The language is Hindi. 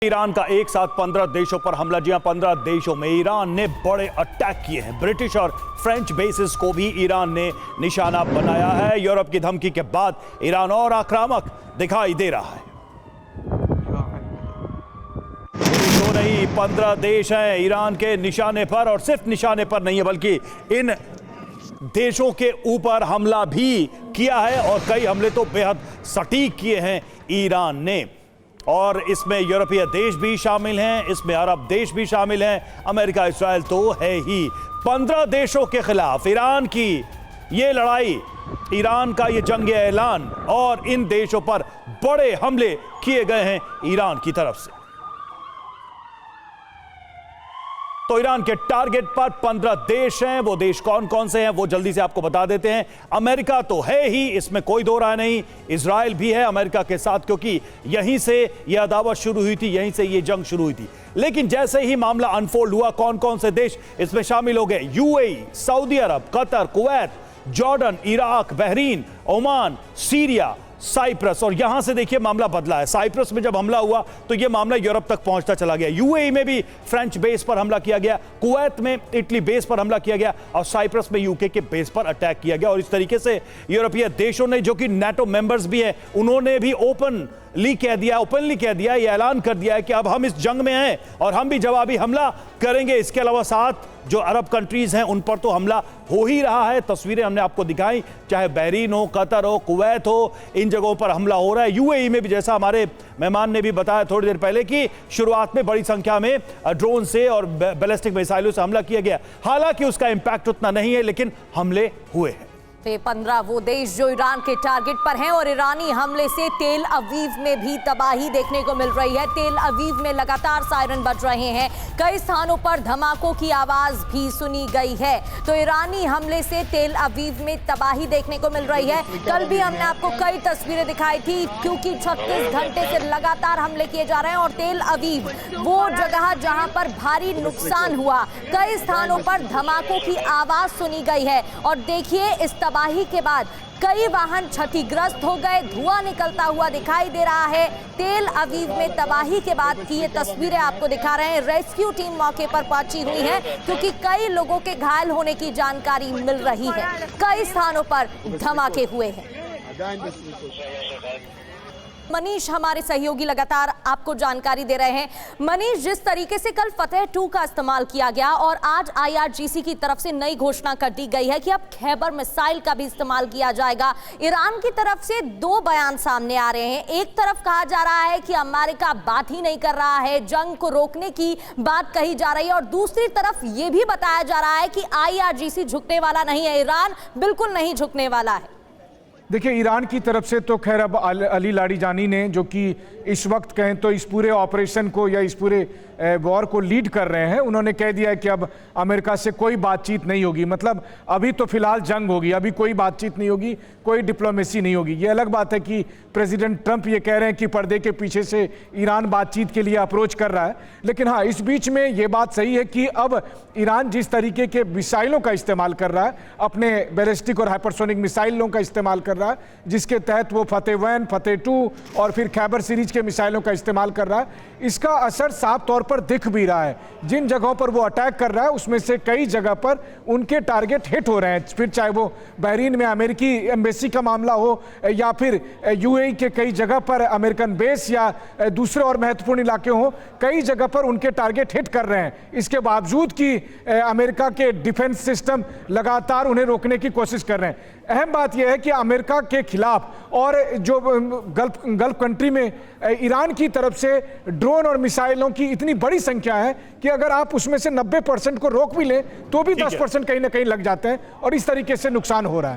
ईरान का एक साथ 15 देशों पर हमला। जी हां, 15 देशों में ईरान ने बड़े अटैक किए हैं। ब्रिटिश और फ्रेंच बेसिस को भी ईरान ने निशाना बनाया है। यूरोप की धमकी के बाद ईरान और आक्रामक दिखाई दे रहा है। तो नहीं, 15 देश हैं ईरान के निशाने पर, और सिर्फ निशाने पर नहीं है बल्कि इन देशों के ऊपर हमला भी किया है, और कई हमले तो बेहद सटीक किए हैं ईरान ने। और इसमें यूरोपीय देश भी शामिल हैं, इसमें अरब देश भी शामिल हैं, अमेरिका इस्राइल तो है ही। 15 देशों के खिलाफ ईरान की ये लड़ाई, ईरान का ये जंग ऐलान, और इन देशों पर बड़े हमले किए गए हैं ईरान की तरफ से। तो ईरान के टारगेट पर 15 देश हैं। वो देश कौन कौन से हैं वो जल्दी से आपको बता देते हैं। अमेरिका तो है ही, इसमें कोई दो राय नहीं। इजराइल भी है अमेरिका के साथ, क्योंकि यहीं से यह अदावत शुरू हुई थी, यहीं से यह जंग शुरू हुई थी। लेकिन जैसे ही मामला अनफोल्ड हुआ, कौन कौन से देश इसमें शामिल हो गए? UAE, Saudi Arab, Qatar, Kuwait, Jordan, Iraq, Bahrain, Oman, Syria, Cyprus. और यहां से देखिए मामला बदला है। साइप्रस में जब हमला हुआ तो यह मामला यूरोप तक पहुंचता चला गया। यूएई में भी फ्रेंच बेस पर हमला किया गया, कुवैत में इटली बेस पर हमला किया गया, और साइप्रस में यूके के बेस पर अटैक किया गया। और इस तरीके से यूरोपीय देशों ने, जो कि नाटो मेंबर्स भी हैं, उन्होंने भी ओपनली कह दिया, ये ऐलान कर दिया है कि अब हम इस जंग में हैं और हम भी जवाबी हमला करेंगे। इसके अलावा साथ जो अरब कंट्रीज हैं उन पर तो हमला हो ही रहा है। तस्वीरें हमने आपको दिखाई, चाहे बहरीन हो, कतर हो, कुवैत हो, इन जगहों पर हमला हो रहा है। यूएई में भी, जैसा हमारे मेहमान ने भी बताया थोड़ी देर पहले, कि शुरुआत में बड़ी संख्या में ड्रोन से और बैलिस्टिक मिसाइलों से हमला किया गया। हालांकि उसका इंपैक्ट उतना नहीं है, लेकिन हमले हुए हैं। 15 वो देश जो ईरान के टारगेट पर हैं, और ईरानी हमले से तेल अवीव में भी तबाही देखने को मिल रही है। तेल अवीव में लगातार सायरन बज रहे हैं, कई स्थानों पर धमाकों की आवाज भी सुनी गई है। तो ईरानी हमले से तेल अवीव में तबाही देखने को मिल रही है। कल भी हमने आपको कई तस्वीरें दिखाई थी, क्योंकि 36 घंटे से लगातार हमले किए जा रहे हैं। और तेल अवीव वो जगह जहां पर भारी नुकसान हुआ, कई स्थानों पर धमाकों की आवाज सुनी गई है। और देखिए, इस तबाही के बाद कई वाहन क्षतिग्रस्त हो गए, धुआं निकलता हुआ दिखाई दे रहा है। तेल अवीव में तबाही के बाद की ये तस्वीरें आपको दिखा रहे हैं। रेस्क्यू टीम मौके पर पहुंची हुई है, क्योंकि कई लोगों के घायल होने की जानकारी मिल रही है। कई स्थानों पर धमाके हुए हैं। मनीष हमारे सहयोगी लगातार आपको जानकारी दे रहे हैं। मनीष, जिस तरीके से कल फतेह 2 का इस्तेमाल किया गया और आज IRGC की तरफ से नई घोषणा कर दी गई है कि अब खैबर मिसाइल का भी इस्तेमाल किया जाएगा, ईरान की तरफ से 2 बयान सामने आ रहे हैं। एक तरफ कहा जा रहा है कि अमेरिका बात ही नहीं कर रहा है, जंग को रोकने की बात कही जा रही है, और दूसरी तरफ यह भी बताया जा रहा है कि IRGC झुकने वाला नहीं है, ईरान बिल्कुल नहीं झुकने वाला है। देखिए, ईरान की तरफ से तो खैर अब अली लारीजानी ने, जो कि इस वक्त कहें तो इस पूरे ऑपरेशन को या इस पूरे वॉर को लीड कर रहे हैं, उन्होंने कह दिया है कि अब अमेरिका से कोई बातचीत नहीं होगी। मतलब अभी तो फिलहाल जंग होगी, अभी कोई बातचीत नहीं होगी, कोई डिप्लोमेसी नहीं होगी। ये अलग बात है कि प्रेसिडेंट ट्रंप ये कह रहे हैं कि पर्दे के पीछे से ईरान बातचीत के लिए अप्रोच कर रहा है। लेकिन हाँ, इस बीच में ये बात सही है कि अब ईरान जिस तरीके के मिसाइलों का इस्तेमाल कर रहा है, अपने बैलिस्टिक और हाइपरसोनिक मिसाइलों का इस्तेमाल कर रहा है, जिसके तहत वो फतेह 1, फतेह 2 और फिर खैबर सीरीज के मिसाइलों का इस्तेमाल कर रहा है, इसका असर साफ तौर पर दिख भी रहा है। जिन जगहों पर वो अटैक कर रहा है उसमें से कई जगह पर उनके टारगेट हिट हो रहे हैं। फिर चाहे वो बहरीन में अमेरिकी एम्बेसी का मामला हो, या फिर यूएई के कई जगह पर अमेरिकन बेस या दूसरे और महत्वपूर्ण इलाके हों, कई जगह पर उनके टारगेट हिट कर रहे हैं। इसके बावजूद कि अमेरिका के डिफेंस सिस्टम लगातार उन्हें रोकने की कोशिश कर रहे हैं। अहम बात यह है कि अमेरिका के खिलाफ और जो गल्फ कंट्री में ईरान की तरफ से ड्रोन और मिसाइलों की इतनी बड़ी संख्या है कि अगर आप उसमें से 90% को रोक भी लें तो भी 10% कहीं ना कहीं लग जाते हैं, और इस तरीके से नुकसान हो रहा है।